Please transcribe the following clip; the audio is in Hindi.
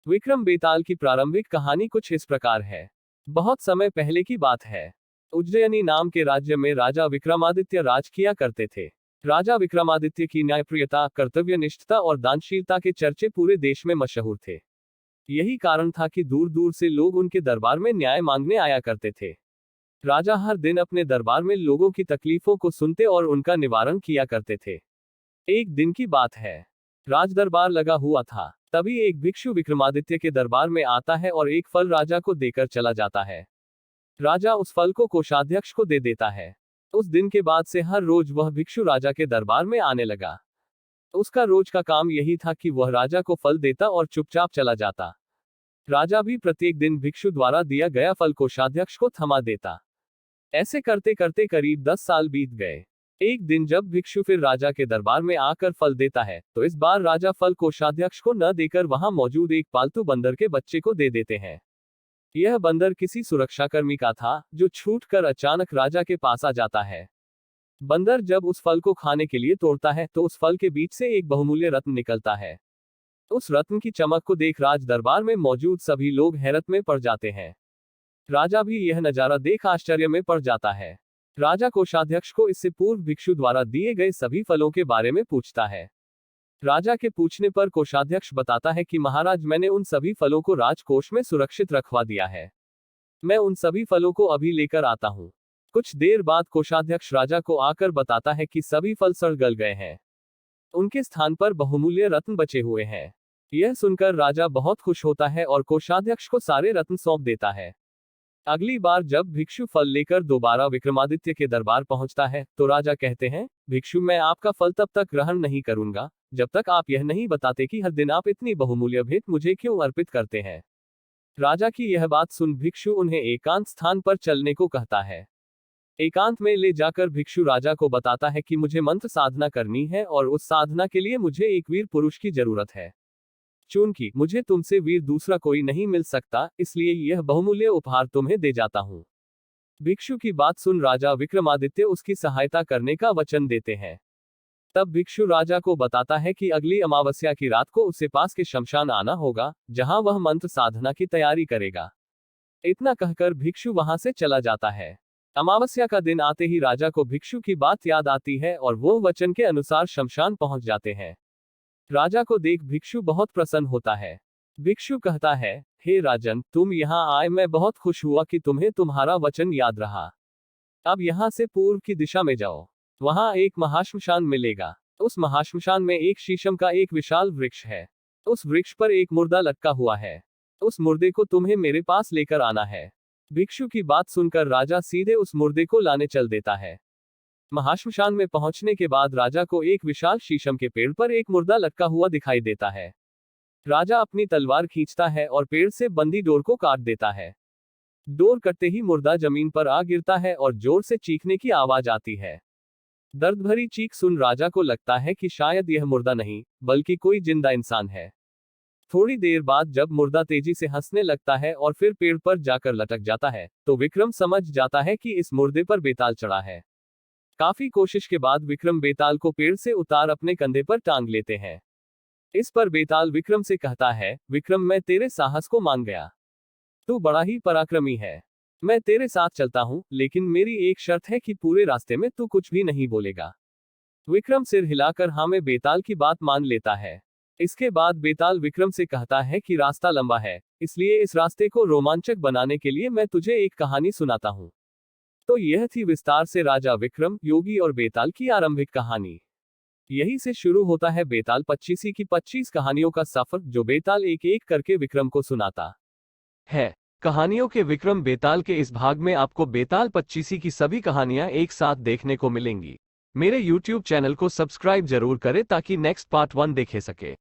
विक्रम बेताल की प्रारंभिक कहानी कुछ इस प्रकार है। बहुत समय पहले की बात है। उज्जयिनी नाम के राज्य में राजा विक्रमादित्य राज किया करते थे। राजा विक्रमादित्य की न्यायप्रियता, कर्तव्यनिष्ठता और दानशीलता के चर्चे पूरे देश में मशहूर थे। यही कारण था कि दूर दूर से लोग उनके दरबार में न्याय मांगने आया करते थे। राजा हर दिन अपने दरबार में लोगों की तकलीफों को सुनते और उनका निवारण किया करते थे। एक दिन की बात है। राज दरबार लगा हुआ था। तभी एक भिक्षु विक्रमादित्य के दरबार में आता है और एक फल राजा को देकर चला जाता है। राजा उस फल को कोषाध्यक्ष को दे देता है। उस दिन के बाद से हर रोज वह भिक्षु राजा के दरबार में आने लगा। उसका रोज का काम यही था कि वह राजा को फल देता और चुपचाप चला जाता। राजा भी प्रत्येक दिन भिक्षु द्वारा दिया गया फल कोषाध्यक्ष को थमा देता। ऐसे करते करते करीब 10 साल बीत गए। एक दिन जब भिक्षु फिर राजा के दरबार में आकर फल देता है, तो इस बार राजा फल कोषाध्यक्ष को न देकर वहां मौजूद एक पालतू बंदर के बच्चे को दे देते हैं। यह बंदर किसी सुरक्षाकर्मी का था, जो छूटकर अचानक राजा के पास आ जाता है। बंदर जब उस फल को खाने के लिए तोड़ता है, तो उस फल के बीच से एक बहुमूल्य रत्न निकलता है। उस रत्न की चमक को देख राज दरबार में मौजूद सभी लोग हैरत में पड़ जाते हैं। राजा भी यह नजारा देख आश्चर्य में पड़ जाता है। राजा कोषाध्यक्ष को इससे पूर्व भिक्षु द्वारा दिए गए सभी फलों के बारे में पूछता है। राजा के पूछने पर कोषाध्यक्ष बताता है कि महाराज, मैंने उन सभी फलों को राजकोष में सुरक्षित रखवा दिया है। मैं उन सभी फलों को अभी लेकर आता हूँ। कुछ देर बाद कोषाध्यक्ष राजा को आकर बताता है कि सभी फल सड़ गल गए हैं। उनके स्थान पर बहुमूल्य रत्न बचे हुए हैं। यह सुनकर राजा बहुत खुश होता है और कोषाध्यक्ष को सारे रत्न सौंप देता है। अगली बार जब भिक्षु फल लेकर दोबारा विक्रमादित्य के दरबार पहुंचता है, तो राजा कहते हैं, भिक्षु, मैं आपका फल तब तक ग्रहण नहीं करूंगा जब तक आप यह नहीं बताते कि हर दिन आप इतनी बहुमूल्य भेंट मुझे क्यों अर्पित करते हैं। राजा की यह बात सुन भिक्षु उन्हें एकांत स्थान पर चलने को कहता है। एकांत में ले जाकर भिक्षु राजा को बताता है कि मुझे मंत्र साधना करनी है और उस साधना के लिए मुझे एक वीर पुरुष की जरूरत है। चूंकि मुझे तुमसे वीर दूसरा कोई नहीं मिल सकता, इसलिए यह बहुमूल्य उपहार तुम्हें दे जाता हूं। भिक्षु की बात सुन राजा विक्रमादित्य उसकी सहायता करने का वचन देते हैं। तब भिक्षु राजा को बताता है कि अगली अमावस्या की रात को उसे पास के शमशान आना होगा, जहां वह मंत्र साधना की तैयारी करेगा। इतना कहकर भिक्षु वहां से चला जाता है। अमावस्या का दिन आते ही राजा को भिक्षु की बात याद आती है और वो वचन के अनुसार शमशान पहुंच जाते हैं। राजा को देख भिक्षु बहुत प्रसन्न होता है। भिक्षु कहता है, हे राजन, तुम यहाँ आए, मैं बहुत खुश हुआ कि तुम्हें तुम्हारा वचन याद रहा। अब यहाँ से पूर्व की दिशा में जाओ। वहां एक महाश्मशान मिलेगा। उस महाश्मशान में एक शीशम का एक विशाल वृक्ष है। उस वृक्ष पर एक मुर्दा लटका हुआ है। उस मुर्दे को तुम्हें मेरे पास लेकर आना है। भिक्षु की बात सुनकर राजा सीधे उस मुर्दे को लाने चल देता है। महाश्मशान में पहुंचने के बाद राजा को एक विशाल शीशम के पेड़ पर एक मुर्दा लटका हुआ दिखाई देता है। राजा अपनी तलवार खींचता है और पेड़ से बंधी डोर को काट देता है। डोर कटते ही मुर्दा जमीन पर आ गिरता है और जोर से चीखने की आवाज आती है। दर्द भरी चीख सुन राजा को लगता है कि शायद यह मुर्दा नहीं, बल्कि कोई जिंदा इंसान है। थोड़ी देर बाद जब मुर्दा तेजी से हंसने लगता है और फिर पेड़ पर जाकर लटक जाता है, तो विक्रम समझ जाता है कि इस मुर्दे पर बेताल चढ़ा है। काफी कोशिश के बाद विक्रम बेताल को पेड़ से उतार अपने कंधे पर टांग लेते हैं। इस पर बेताल विक्रम से कहता है, विक्रम, मैं तेरे साहस को मान गया। तू बड़ा ही पराक्रमी है। मैं तेरे साथ चलता हूं, लेकिन मेरी एक शर्त है कि पूरे रास्ते में तू कुछ भी नहीं बोलेगा। विक्रम सिर हिलाकर हाँ में बेताल की बात मान लेता है। इसके बाद बेताल विक्रम से कहता है कि रास्ता लंबा है, इसलिए इस रास्ते को रोमांचक बनाने के लिए मैं तुझे एक कहानी सुनाता हूं। तो यह थी विस्तार से राजा विक्रम, योगी और बेताल की आरंभिक कहानी। यही से शुरू होता है बेताल 25 की 25 कहानियों का सफर, जो बेताल एक एक करके विक्रम को सुनाता है। कहानियों के विक्रम बेताल के इस भाग में आपको बेताल 25 की सभी कहानियां एक साथ देखने को मिलेंगी। मेरे YouTube चैनल को सब्सक्राइब जरूर करें ताकि नेक्स्ट पार्ट 1 देखे सके।